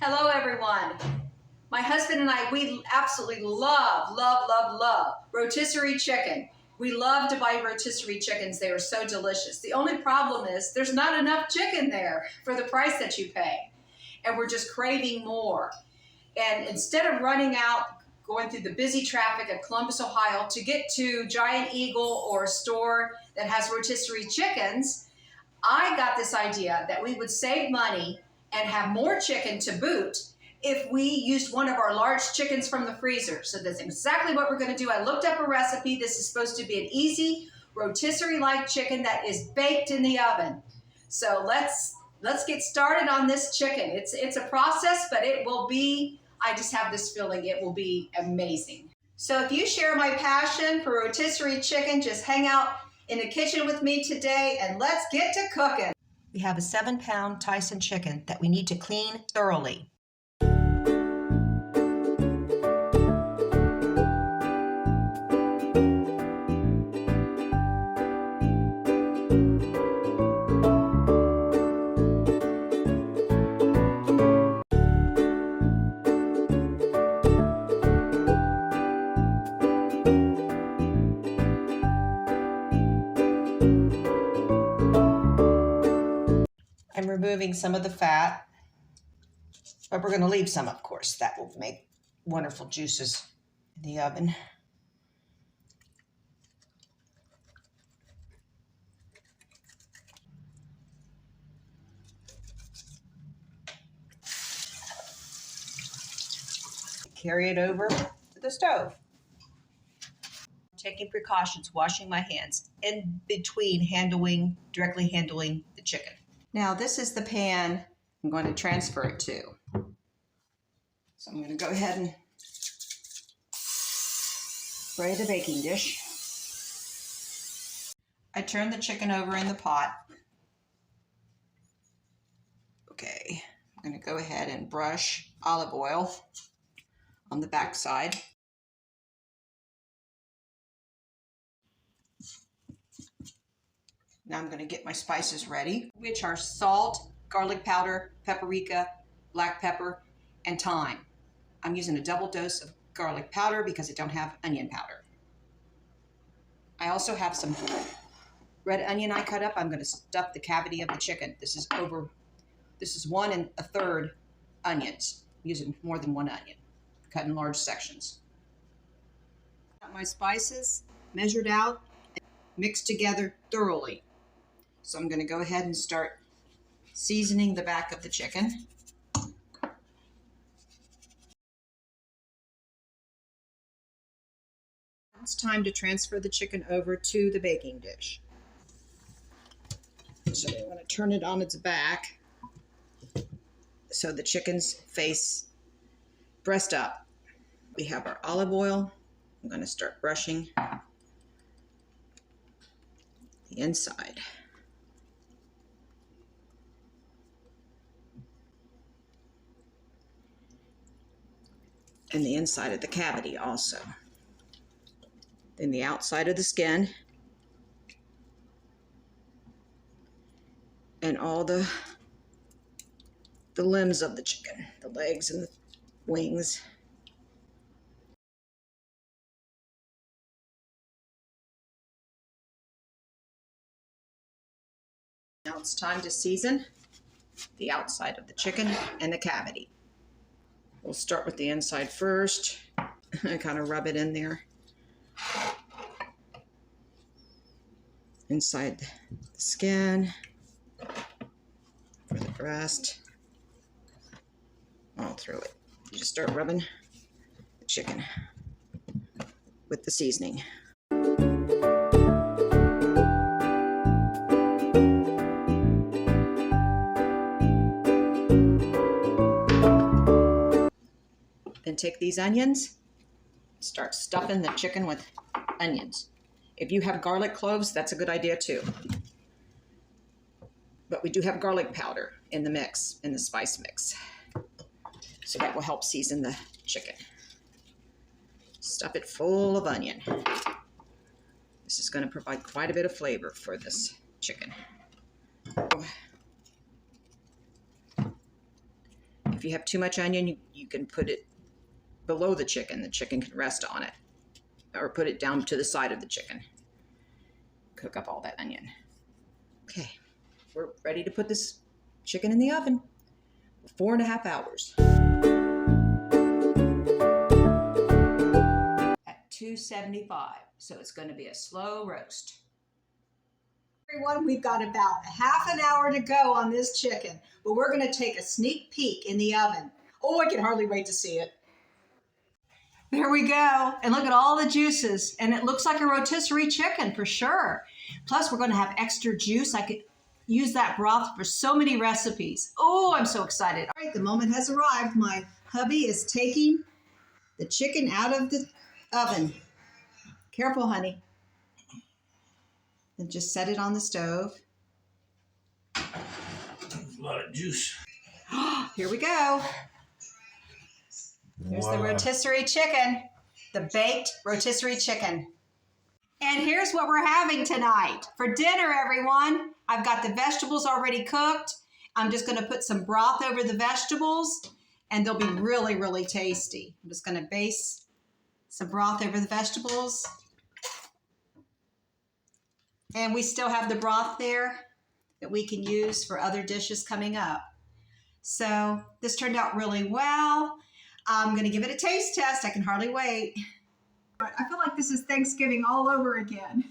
Hello, everyone. My husband and I, we absolutely love rotisserie chicken. We love to buy rotisserie chickens. They are so delicious. The only problem is there's not enough chicken there for the price that you pay. And we're just craving more. And instead of running out, going through the busy traffic of Columbus, Ohio to get to Giant Eagle or a store that has rotisserie chickens, I got this idea that we would save money and have more chicken to boot if we used one of our large chickens from the freezer. So that's exactly what we're going to do. I looked up a recipe. This is supposed to be an easy rotisserie-like chicken that is baked in the oven. So let's get started on this chicken. It's a process, but it will be, I just have this feeling it will be amazing. So if you share my passion for rotisserie chicken, just hang out in the kitchen with me today and let's get to cooking. We have a 7-pound Tyson chicken that we need to clean thoroughly. I'm removing some of the fat, but we're going to leave some, of course. That will make wonderful juices in the oven. Carry it over to the stove. Taking precautions, washing my hands in between directly handling the chicken. Now this is the pan I'm going to transfer it to. So I'm going to go ahead and spray the baking dish. I turn the chicken over in the pot. Okay, I'm going to go ahead and brush olive oil on the back side. Now I'm going to get my spices ready, which are salt, garlic powder, paprika, black pepper, and thyme. I'm using a double dose of garlic powder because I don't have onion powder. I also have some red onion I cut up. I'm going to stuff the cavity of the chicken. This is 1 1/3 onions. I'm using more than 1 onion, cut in large sections. Got my spices measured out and mixed together thoroughly. So I'm going to go ahead and start seasoning the back of the chicken. It's time to transfer the chicken over to the baking dish. So I'm going to turn it on its back so the chicken's face breast up. We have our olive oil. I'm going to start brushing the inside. And the inside of the cavity also. Then the outside of the skin. And all the limbs of the chicken, the legs and the wings. Now it's time to season the outside of the chicken and the cavity. We'll start with the inside first and kind of rub it in there. Inside the skin, for the breast, all through it. You just start rubbing the chicken with the seasoning. Then take these onions, start stuffing the chicken with onions. If you have garlic cloves, that's a good idea too. But we do have garlic powder in the mix, in the spice mix. So that will help season the chicken. Stuff it full of onion. This is going to provide quite a bit of flavor for this chicken. If you have too much onion, you can put it below the chicken. The chicken can rest on it. Or put it down to the side of the chicken. Cook up all that onion. Okay, we're ready to put this chicken in the oven for 4.5 hours. At 275, so it's going to be a slow roast. Everyone, we've got about half an hour to go on this chicken, but we're going to take a sneak peek in the oven. Oh, I can hardly wait to see it. There we go. And look at all the juices. And it looks like a rotisserie chicken for sure. Plus, we're going to have extra juice. I could use that broth for so many recipes. Oh, I'm so excited. All right, the moment has arrived. My hubby is taking the chicken out of the oven. Careful, honey. And just set it on the stove. A lot of juice. Here we go. There's the rotisserie chicken, the baked rotisserie chicken. And here's what we're having tonight. For dinner, everyone, I've got the vegetables already cooked. I'm just going to put some broth over the vegetables, and they'll be really, really tasty. I'm just going to base some broth over the vegetables. And we still have the broth there that we can use for other dishes coming up. So this turned out really well. I'm going to give it a taste test. I can hardly wait. I feel like this is Thanksgiving all over again.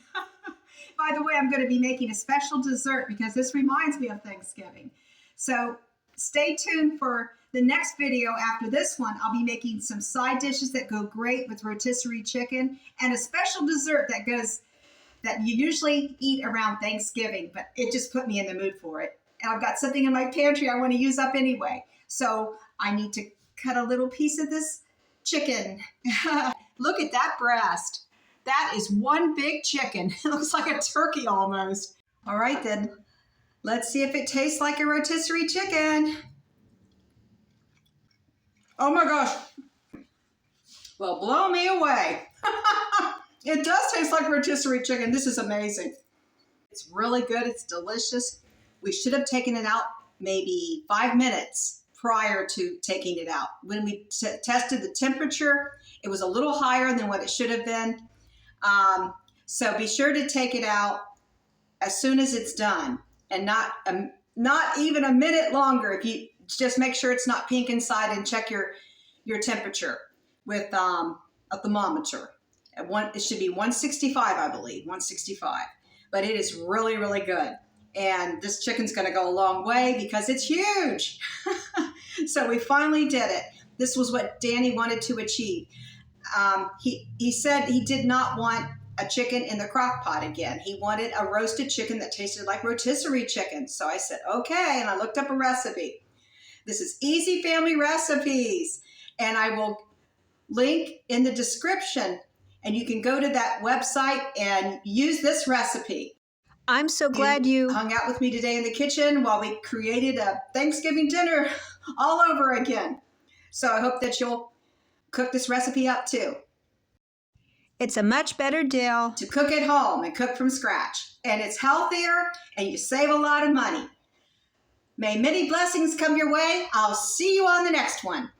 By the way, I'm going to be making a special dessert because this reminds me of Thanksgiving. So stay tuned for the next video after this one. I'll be making some side dishes that go great with rotisserie chicken and a special dessert that you usually eat around Thanksgiving, but it just put me in the mood for it. And I've got something in my pantry I want to use up anyway. So I need to cut a little piece of this chicken. Look at that breast. That is one big chicken. It looks like a turkey almost. All right then, let's see if it tastes like a rotisserie chicken. Oh my gosh. Well, blow me away. It does taste like rotisserie chicken. This is amazing. It's really good. It's delicious. We should have taken it out maybe 5 minutes prior to taking it out. When we tested the temperature, it was a little higher than what it should have been. So be sure to take it out as soon as it's done, and not even a minute longer. If you just make sure it's not pink inside, and check your temperature with a thermometer. It should be 165, I believe, 165. But it is really, really good. And this chicken's going to go a long way because it's huge. So we finally did it. This was what Danny wanted to achieve. He said he did not want a chicken in the crock pot again. He wanted a roasted chicken that tasted like rotisserie chicken. So I said, okay, and I looked up a recipe. This is Easy Family Recipes, and I will link in the description, and you can go to that website and use this recipe. I'm so glad you hung out with me today in the kitchen while we created a Thanksgiving dinner all over again. So I hope that you'll cook this recipe up too. It's a much better deal to cook at home and cook from scratch. And it's healthier and you save a lot of money. May many blessings come your way. I'll see you on the next one.